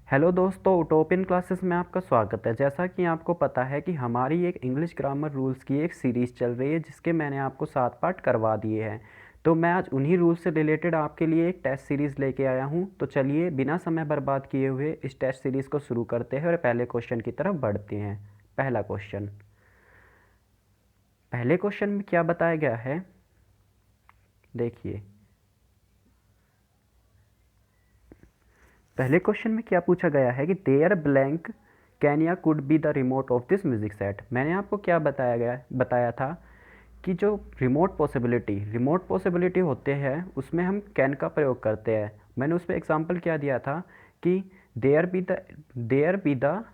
Hello दोस्तों, उटोपियन classes में आपका स्वागत है। जैसा कि आपको पता है कि हमारी एक इंग्लिश ग्रामर रूल्स की एक सीरीज़ चल रही है जिसके मैंने आपको 7 पार्ट करवा दिए हैं। तो मैं आज उन्हीं रूल्स से रिलेटेड आपके लिए एक टेस्ट सीरीज़ लेके आया हूं। तो चलिए बिना समय बर्बाद किए हुए इस टेस्ट सीरीज़ को शुरू करते हैं और पहले क्वेश्चन की तरफ बढ़ते हैं। पहला क्वेश्चन, पहले क्वेश्चन में क्या बताया गया है देखिए। पहले क्वेश्चन में क्या पूछा गया है कि देयर ब्लैंक कैन या could be the remote of this music set. मैंने आपको क्या बताया था कि जो रिमोट पॉसिबिलिटी होते हैं उसमें हम कैन का प्रयोग करते हैं। मैंने उस पर एग्जांपल क्या दिया था कि there be the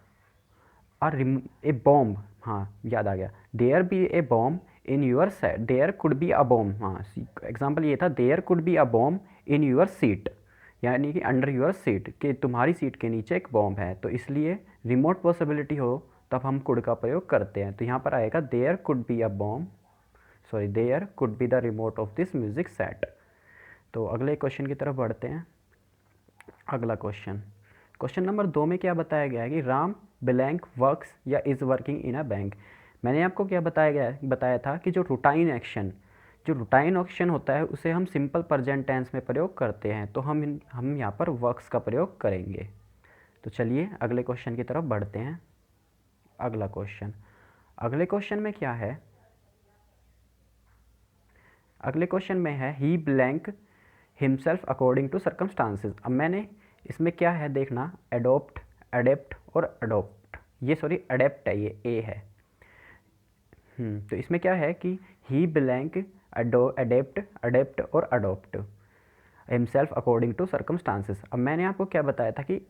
a bomb. हाँ, याद आ गया। There be a bomb in your set, there could be a bomb. हाँ, एग्जाम्पल ये था, there could be a bomb in your seat, यानी कि अंडर यूर सीट, कि तुम्हारी सीट के नीचे एक बॉम्ब है। तो इसलिए रिमोट पॉसिबिलिटी हो तब हम कुड का प्रयोग करते हैं। तो यहाँ पर आएगा there could be a bomb, sorry, there could be the remote of this music set. तो अगले क्वेश्चन की तरफ बढ़ते हैं। अगला क्वेश्चन, क्वेश्चन नंबर 2 में क्या बताया गया है कि राम ब्लैंक वर्क्स या is working in a bank. मैंने आपको क्या बताया था कि जो रूटाइन एक्शन होता है उसे हम सिंपल प्रेजेंट टेंस में प्रयोग करते हैं। तो हम यहाँ पर वर्क्स का प्रयोग करेंगे। तो चलिए अगले क्वेश्चन की तरफ बढ़ते हैं। अगला क्वेश्चन, अगले क्वेश्चन में क्या है, अगले क्वेश्चन में है he blank himself according to circumstances. अब मैंने इसमें क्या है देखना, एडोप्ट, अडेप्ट और अडोप्ट, ये सॉरी अडेप्ट है, ये ए है। तो इसमें क्या है कि ही ब्लैंक अडेप्ट, अडेप्ट और adopt himself according to circumstances. अब मैंने आपको क्या बताया था कि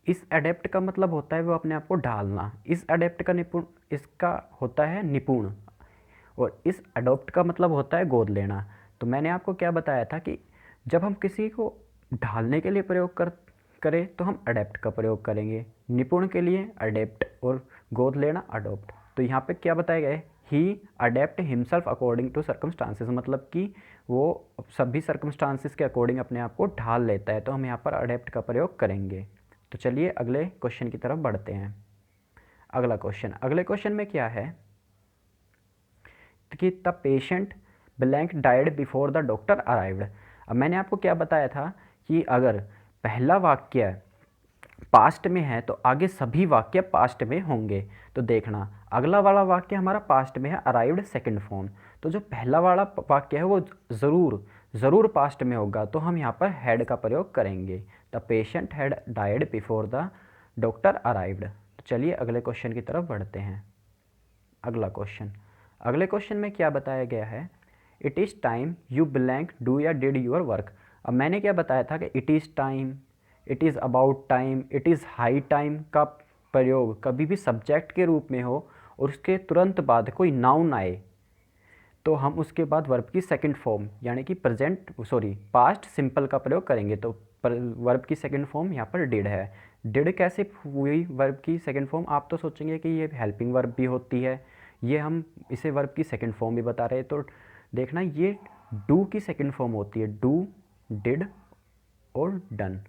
इस अडेप्ट का मतलब होता है वो अपने आप को ढालना, इस अडेप्ट का निपुण, इसका होता है निपुण, और इस अडोप्ट का मतलब होता है गोद लेना। तो मैंने आपको क्या बताया था कि जब हम किसी को ढालने के लिए करें तो हम अडेप्ट का प्रयोग करेंगे, निपुण के लिए अडेप्ट और गोद लेना अडोप्ट। तो यहाँ पे क्या बताया गया है, he adept himself according to circumstances, मतलब कि वो सभी सर्कमस्टांसेस के अकॉर्डिंग अपने आप को ढाल लेता है। तो हम यहाँ पर अडेप्ट का प्रयोग करेंगे। तो चलिए अगले क्वेश्चन की तरफ बढ़ते हैं। अगले क्वेश्चन में क्या है कि the patient blank died before the doctor arrived. अब मैंने आपको क्या बताया था कि अगर पहला वाक्य पास्ट में है तो आगे सभी वाक्य पास्ट में होंगे। तो देखना, अगला वाला वाक्य हमारा पास्ट में है, अराइव्ड सेकंड फॉर्म। तो जो पहला वाला वाक्य है वो ज़रूर ज़रूर पास्ट में होगा। तो हम यहाँ पर हैड का प्रयोग करेंगे। The patient had died before the doctor arrived. तो चलिए अगले क्वेश्चन की तरफ बढ़ते हैं। अगले क्वेश्चन में क्या बताया गया है, it is time you blank do या डिड यूर वर्क। अब मैंने क्या बताया था कि it is time, it is about time, it is high time का प्रयोग कभी भी सब्जेक्ट के रूप में हो और उसके तुरंत बाद कोई नाउन आए तो हम उसके बाद वर्ब की सेकंड फॉर्म यानी कि पास्ट सिंपल का प्रयोग करेंगे। तो वर्ब की सेकंड फॉर्म यहाँ पर डिड है। डिड कैसे हुई वर्ब की सेकंड फॉर्म, आप तो सोचेंगे कि ये हेल्पिंग वर्ब भी होती है, ये हम इसे वर्ब की सेकंड फॉर्म भी बता रहे हैं। तो देखना, ये डू की सेकंड फॉर्म होती है, डू, डिड और डन।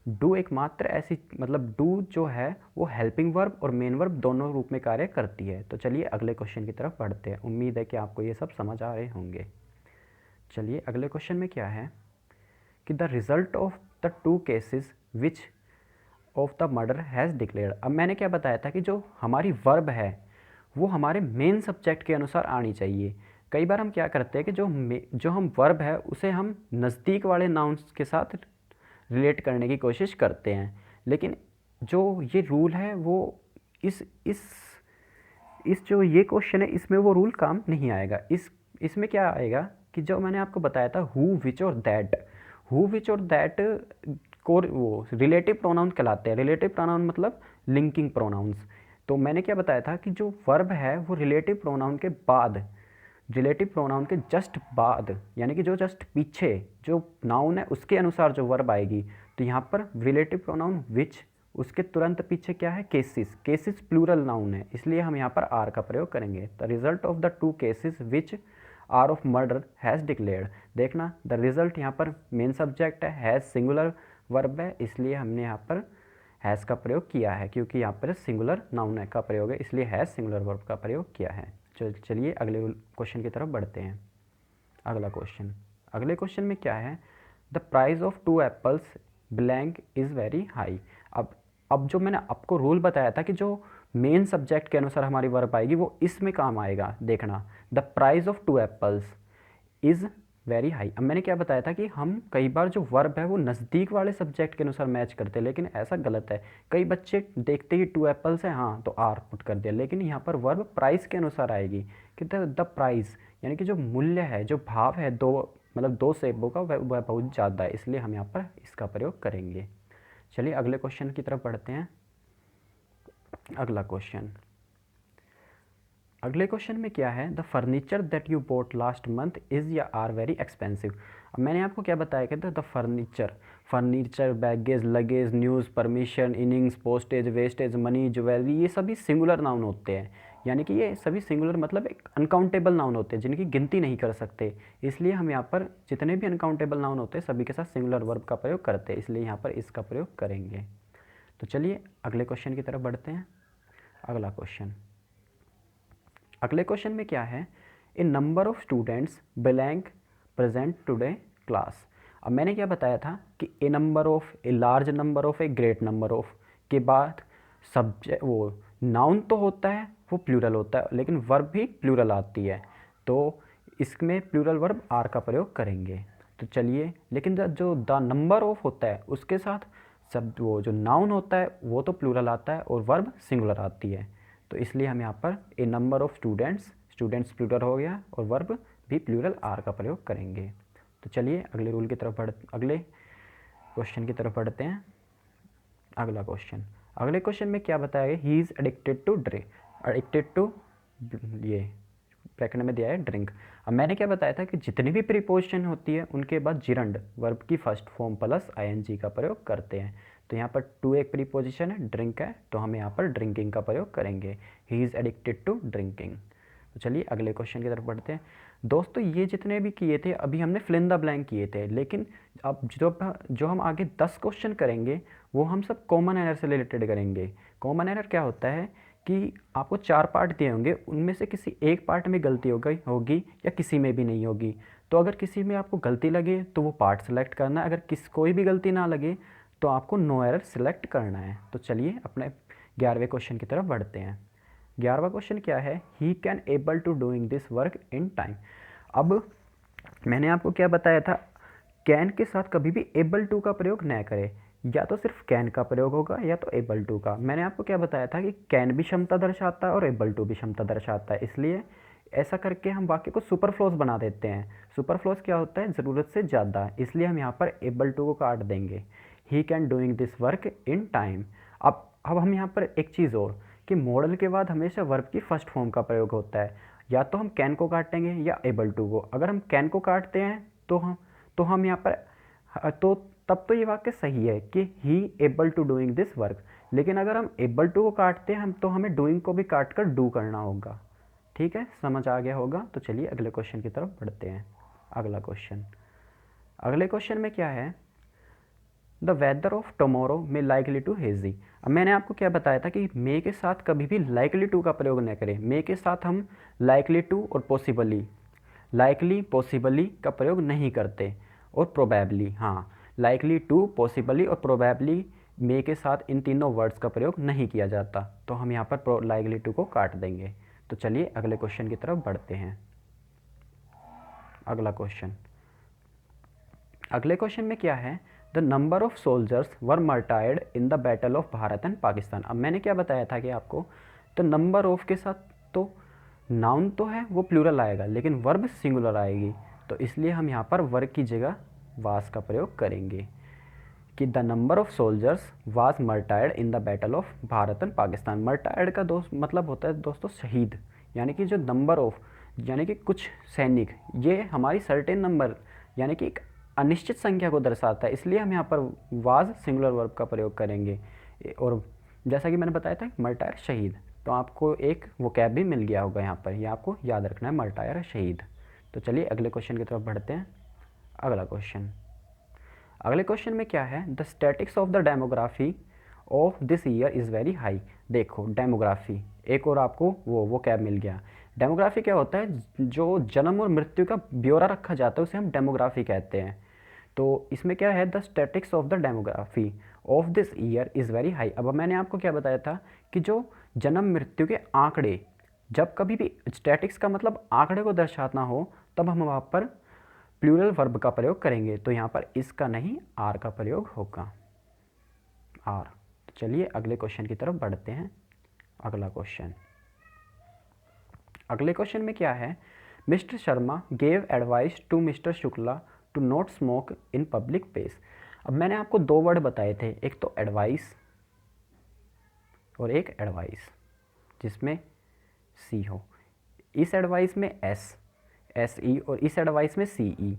डू एकमात्र ऐसी, मतलब डू जो है वो हेल्पिंग वर्ब और मेन वर्ब दोनों रूप में कार्य करती है। तो चलिए अगले क्वेश्चन की तरफ बढ़ते हैं। उम्मीद है कि आपको ये सब समझ आ रहे होंगे। चलिए अगले क्वेश्चन में क्या है कि the result of the two cases which of the murder has declared. अब मैंने क्या बताया था कि जो हमारी वर्ब है वो हमारे मेन सब्जेक्ट के अनुसार आनी चाहिए। कई बार हम क्या करते हैं कि जो हम वर्ब है उसे हम नज़दीक वाले नाउन्स के साथ रिलेट करने की कोशिश करते हैं, लेकिन जो ये रूल है वो इस इस इस जो ये क्वेश्चन है इसमें वो रूल काम नहीं आएगा। इसमें क्या आएगा कि जो मैंने आपको बताया था हु विच और दैट को वो रिलेटिव प्रोनाउन कहलाते हैं। रिलेटिव प्रोनाउन मतलब लिंकिंग प्रोनाउंस। तो मैंने क्या बताया था कि जो वर्ब है वो रिलेटिव प्रोनाउन के जस्ट बाद, यानी कि जो जस्ट पीछे जो नाउन है उसके अनुसार जो वर्ब आएगी। तो यहाँ पर रिलेटिव प्रोनाउन विच, उसके तुरंत पीछे क्या है, केसेस। केसेस प्लूरल नाउन है, इसलिए हम यहाँ पर आर का प्रयोग करेंगे। The result of the two cases which are of murder has declared. देखना, द रिजल्ट यहाँ पर मेन सब्जेक्ट है, हैज़ सिंगुलर वर्ब है, इसलिए हमने यहाँ पर हैज़ का प्रयोग किया है, क्योंकि यहाँ पर सिंगुलर नाउन का प्रयोग है, इसलिए हैज़ सिंगुलर वर्ब का प्रयोग किया है। चलिए अगले क्वेश्चन की तरफ बढ़ते हैं। अगले क्वेश्चन में क्या है, the price of 2 apples blank is very high. अब जो मैंने आपको रूल बताया था कि जो मेन सब्जेक्ट के अनुसार हमारी वर्ब आएगी वो इसमें काम आएगा। देखना, the price of 2 apples is very high. अब मैंने क्या बताया था कि हम कई बार जो वर्ब है वो नज़दीक वाले सब्जेक्ट के अनुसार मैच करते हैं, लेकिन ऐसा गलत है। कई बच्चे देखते ही 2 एप्पल्स हैं, हाँ तो आर पुट कर दिया, लेकिन यहाँ पर वर्ब प्राइस के अनुसार आएगी कि द प्राइस, यानी कि जो मूल्य है, जो भाव है, दो सेबों का वह बहुत ज़्यादा है, इसलिए हम यहाँ पर इसका प्रयोग करेंगे। चलिए अगले क्वेश्चन की तरफ बढ़ते हैं। अगले क्वेश्चन में क्या है, the furniture that you boat last month is या आर वेरी एक्सपेंसिव। अब मैंने आपको क्या बताया कि the furniture, baggage, luggage, news, permission, innings, postage, wastage, money, jewellery, ये सभी सिंगुलर नाउन होते हैं। यानी कि ये सभी सिंगुलर मतलब एक अनकाउंटेबल नाउन होते हैं जिनकी गिनती नहीं कर सकते, इसलिए हम यहाँ पर जितने भी अनकाउंटेबल नाउन होते हैं सभी के साथ सिंगुलर वर्ब का प्रयोग करते हैं, इसलिए यहाँ पर इसका प्रयोग करेंगे। तो चलिए अगले क्वेश्चन की तरफ बढ़ते हैं। अगले क्वेश्चन में क्या है, a number of students blank present today class. अब मैंने क्या बताया था कि a number of, a large number of, a great number of के बाद सब्जेक्ट वो नाउन तो होता है, वो प्लूरल होता है, लेकिन वर्ब भी प्लूरल आती है, तो इसमें प्लूरल वर्ब आर का प्रयोग करेंगे। तो चलिए, लेकिन जो द नंबर ऑफ होता है उसके साथ वो जो नाउन होता है वो तो प्लूरल आता है और वर्ब सिंगुलर आती है, तो इसलिए हम यहाँ पर ए नंबर ऑफ स्टूडेंट्स प्लूरल हो गया और वर्ब भी प्लूरल आर का प्रयोग करेंगे। तो चलिए अगले क्वेश्चन की तरफ बढ़ते हैं। अगले क्वेश्चन में क्या बताया गया, ही इज़ एडिक्टेड टू ये ब्रैकेट में दिया है ड्रिंक। अब मैंने क्या बताया था कि जितनी भी प्रीपोजिशन होती है उनके बाद जिरंड वर्ब की फर्स्ट फॉर्म प्लस आईएनजी का प्रयोग करते हैं। तो यहाँ पर टू एक प्रीपोजिशन है, ड्रिंक है, तो हम यहाँ पर ड्रिंकिंग का प्रयोग करेंगे, he is addicted to drinking. तो चलिए अगले क्वेश्चन की तरफ बढ़ते हैं। दोस्तों ये जितने भी किए थे अभी हमने फिल इन द ब्लैंक किए थे, लेकिन अब जो हम आगे 10 क्वेश्चन करेंगे वो हम सब कॉमन एरर से रिलेटेड करेंगे। कॉमन एरर क्या होता है कि आपको 4 पार्ट दिए होंगे, उनमें से किसी एक पार्ट में गलती होगी या किसी में भी नहीं होगी। तो अगर किसी में आपको गलती लगे तो वो पार्ट सेलेक्ट करना है, अगर कोई भी गलती ना लगे तो आपको नो एरर सिलेक्ट करना है। तो चलिए अपने 11वें क्वेश्चन की तरफ बढ़ते हैं। 11वां क्वेश्चन क्या है, he can able to doing this work in time. अब मैंने आपको क्या बताया था, कैन के साथ कभी भी एबल टू का प्रयोग न करें, या तो सिर्फ कैन का प्रयोग होगा या तो एबल टू का। मैंने आपको क्या बताया था कि कैन भी क्षमता दर्शाता है और एबल टू भी क्षमता दर्शाता है, इसलिए ऐसा करके हम वाक्य को सुपरफ्लोज बना देते हैं। सुपरफ्लोज क्या होता है, ज़रूरत से ज़्यादा, इसलिए हम यहाँ पर एबल टू को काट देंगे, he can doing this work in time. अब हम यहाँ पर एक चीज़ और कि मॉडल के बाद हमेशा वर्ब की फर्स्ट फॉर्म का प्रयोग होता है, या तो हम कैन को काटेंगे या एबल टू को। अगर हम कैन को काटते हैं तो हम यहाँ पर तब तो ये वाक्य सही है कि he able to doing this work, लेकिन अगर हम एबल टू को काटते हैं तो हमें डूइंग को भी काट कर डू करना होगा। ठीक है, समझ आ गया होगा। तो चलिए अगले क्वेश्चन की तरफ बढ़ते हैं। अगले क्वेश्चन में क्या है, द वेदर ऑफ टमोरो में लाइकली टू हेजी। अब मैंने आपको क्या बताया था कि मे के साथ कभी भी लाइकली टू का प्रयोग न करें। मे के साथ हम लाइकली टू और पॉसिबली का प्रयोग नहीं करते, और प्रोबेबली, हाँ, लाइकली टू, पॉसिबली और प्रोबेबली मे के साथ इन तीनों वर्ड्स का प्रयोग नहीं किया जाता, तो हम यहाँ पर लाइकली टू को काट देंगे। तो चलिए अगले क्वेश्चन की तरफ बढ़ते हैं। अगले क्वेश्चन में क्या है, the number of soldiers were martyred in the battle of Bharat and Pakistan. अब मैंने क्या बताया था कि आपको, तो नंबर ऑफ के साथ तो नाउन तो है वो प्लूरल आएगा, लेकिन वर्ब सिंगुलर आएगी, तो इसलिए हम यहाँ पर वर्ब की जगह वाज का प्रयोग करेंगे कि the number of soldiers was martyred in the battle of Bharat and Pakistan. Martyred का मतलब होता है दोस्तों शहीद, यानी कि जो नंबर ऑफ यानी कि कुछ सैनिक, ये हमारी सर्टेन नंबर यानी कि एक अनिश्चित संख्या को दर्शाता है, इसलिए हम यहाँ पर वाज सिंगुलर वर्ब का प्रयोग करेंगे। और जैसा कि मैंने बताया था मर्टायर शहीद, तो आपको एक वोकैब भी मिल गया होगा यहाँ पर, ये आपको याद रखना है, मर्टायर शहीद। तो चलिए अगले क्वेश्चन की तरफ बढ़ते हैं। अगले क्वेश्चन में क्या है, the statics of the demography of this year is very high. देखो डेमोग्राफी, एक और आपको वो कैब मिल गया। डेमोग्राफी क्या होता है, जो जन्म और मृत्यु का ब्यौरा रखा जाता है उसे हम डेमोग्राफी कहते हैं। तो इसमें क्या है, the statics of the demography of this year is very high. अब मैंने आपको क्या बताया था कि जो जन्म मृत्यु के आंकड़े, जब कभी भी स्टैटिक्स का मतलब आंकड़े को दर्शाना हो तब हम वहाँ पर प्लूरल वर्ब का प्रयोग करेंगे। तो यहाँ पर इसका नहीं आर का प्रयोग होगा, आर। तो चलिए अगले क्वेश्चन की तरफ बढ़ते हैं। अगला क्वेश्चन, अगले क्वेश्चन में क्या है, mister Sharma gave advice to mister Shukla to not smoke in public place. अब मैंने आपको दो वर्ड बताए थे, एक तो एडवाइस और एक एडवाइस जिसमें सी हो। इस एडवाइस में एस ई और इस एडवाइस में सी ई।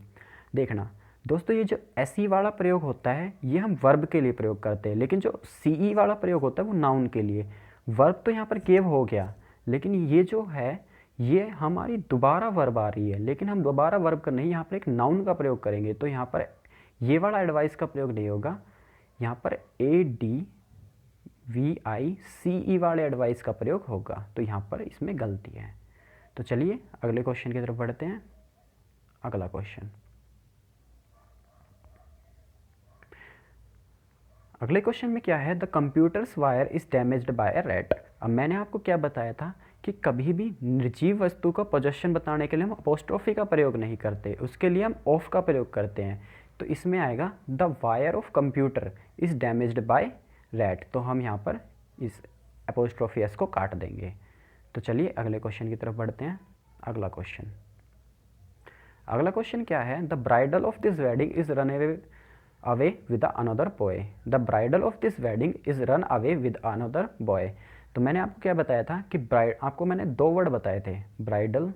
देखना दोस्तों, ये जो एस ई वाला प्रयोग होता है ये हम वर्ब के लिए प्रयोग करते हैं, लेकिन जो सी ई वाला प्रयोग होता है वो नाउन के लिए। वर्ब तो यहाँ पर गेव हो गया, लेकिन ये जो है ये हमारी दोबारा वर्ब आ रही है, लेकिन हम दोबारा वर्ब का नहीं, यहाँ पर एक नाउन का प्रयोग करेंगे। तो यहाँ पर ये वाला एडवाइस का प्रयोग नहीं होगा, यहाँ पर ADVICE वाले एडवाइस का प्रयोग होगा। तो यहाँ पर इसमें गलती है। तो चलिए अगले क्वेश्चन की तरफ बढ़ते हैं। अगला क्वेश्चन, अगले क्वेश्चन में क्या है, the computers wire is damaged bye a rat. अब मैंने आपको क्या बताया था कि कभी भी निर्जीव वस्तु का पोजेशन बताने के लिए हम अपोस्ट्रोफी का प्रयोग नहीं करते, उसके लिए हम ऑफ का प्रयोग करते हैं। तो इसमें आएगा the wire of computer is damaged bye rat. तो हम यहाँ पर इस अपोस्ट्रोफी एस को काट देंगे। तो चलिए अगले क्वेश्चन की तरफ बढ़ते हैं। अगला क्वेश्चन, अगला क्वेश्चन क्या है, the bridal of this wedding is run away with another boy. The bridal of this wedding is run away with another boy. तो मैंने आपको क्या बताया था कि आपको मैंने दो वर्ड बताए थे, ब्राइडल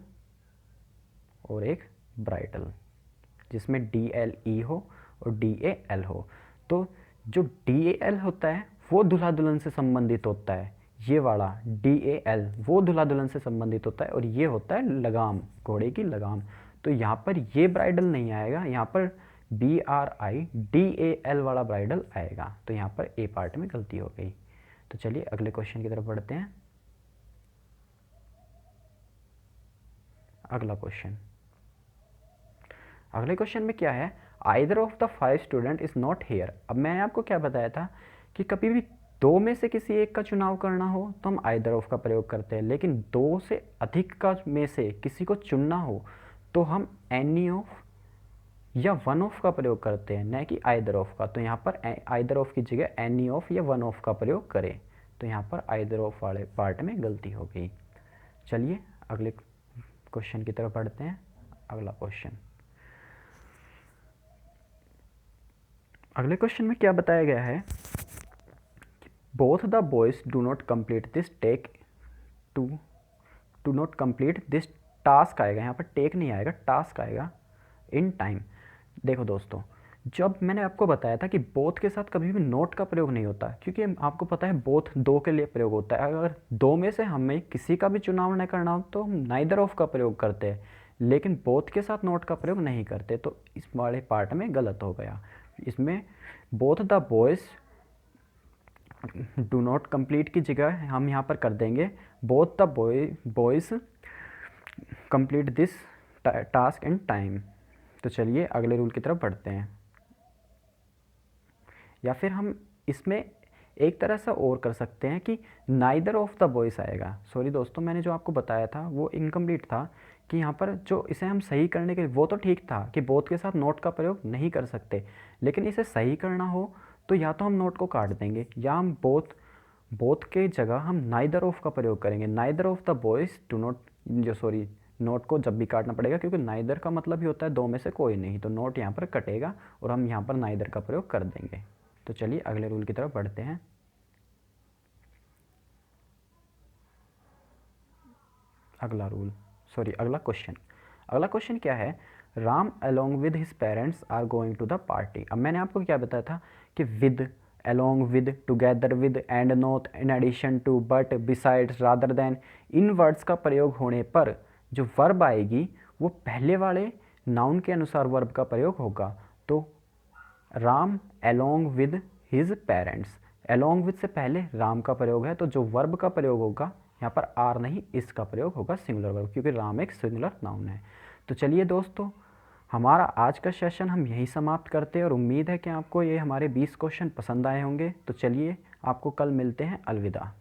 और एक ब्राइडल, जिसमें DLE हो और DAL हो। तो जो DAL होता है वो दूल्हा दुल्हन से संबंधित होता है, ये वाला DAL वो दूल्हा दुल्हन से संबंधित होता है, और ये होता है लगाम, घोड़े की लगाम। तो यहाँ पर ये ब्राइडल नहीं आएगा, यहाँ पर BRIDAL वाला ब्राइडल आएगा। तो यहाँ पर ए पार्ट में गलती हो गई। तो चलिए अगले क्वेश्चन की तरफ बढ़ते हैं। अगला क्वेश्चन, अगले क्वेश्चन में क्या है, either of the 5 student is not here. अब मैंने आपको क्या बताया था कि कभी भी दो में से किसी एक का चुनाव करना हो तो हम आइदर ऑफ का प्रयोग करते हैं, लेकिन दो से अधिक का में से किसी को चुनना हो तो हम एनी ऑफ या वन ऑफ का प्रयोग करते हैं, न कि आइदर ऑफ का। तो यहाँ पर आइदर ऑफ की जगह एनी ऑफ या वन ऑफ का प्रयोग करें। तो यहाँ पर आइदर ऑफ वाले पार्ट में गलती हो गई। चलिए अगले क्वेश्चन की तरफ बढ़ते हैं। अगला क्वेश्चन, अगले क्वेश्चन में क्या बताया गया है, both the boys do not complete this take to not complete this task आएगा, यहाँ पर टेक नहीं आएगा, टास्क आएगा इन टाइम। देखो दोस्तों, जब मैंने आपको बताया था कि बोथ के साथ कभी भी नोट का प्रयोग नहीं होता, क्योंकि आपको पता है बोथ दो के लिए प्रयोग होता है। अगर दो में से हमें किसी का भी चुनाव न करना हो तो हम नाइदर ऑफ का प्रयोग करते हैं, लेकिन बोथ के साथ नोट का प्रयोग नहीं करते। तो इस वाले पार्ट में गलत हो गया। इसमें both the boys do not complete की जगह हम यहाँ पर कर देंगे both the boys complete this task in time. तो चलिए अगले रूल की तरफ बढ़ते हैं। या फिर हम इसमें एक तरह से और कर सकते हैं कि नाइदर ऑफ द बॉयज़ आएगा। सॉरी दोस्तों, मैंने जो आपको बताया था वो इनकम्प्लीट था, कि यहाँ पर जो इसे हम सही करने के, वो तो ठीक था कि बोथ के साथ नोट का प्रयोग नहीं कर सकते, लेकिन इसे सही करना हो तो या तो हम नोट को काट देंगे या हम बोथ के जगह हम नाइदर ऑफ का प्रयोग करेंगे। Neither of the boys do not, जो सॉरी नोट को जब भी काटना पड़ेगा, क्योंकि नाइदर का मतलब ही होता है दो में से कोई नहीं, तो नोट यहाँ पर कटेगा और हम यहाँ पर नाइदर का प्रयोग कर देंगे। तो चलिए अगले रूल की तरफ बढ़ते हैं। अगला क्वेश्चन क्या है, Ram along with his parents are going to the party. अब मैंने आपको क्या बताया था कि with, along with, together with, and not, in addition to, but, besides, rather than, इन वर्ड्स का प्रयोग होने पर जो वर्ब आएगी वो पहले वाले नाउन के अनुसार वर्ब का प्रयोग होगा। तो Ram along with his parents। along with से पहले राम का प्रयोग है, तो जो वर्ब का प्रयोग होगा यहाँ पर आर नहीं, इसका प्रयोग होगा सिंगुलर वर्ब, क्योंकि राम एक सिंगुलर नाउन है। तो चलिए दोस्तों, हमारा आज का सेशन हम यहीं समाप्त करते हैं और उम्मीद है कि आपको ये हमारे 20 क्वेश्चन पसंद आए होंगे। तो चलिए, आपको कल मिलते हैं। अलविदा।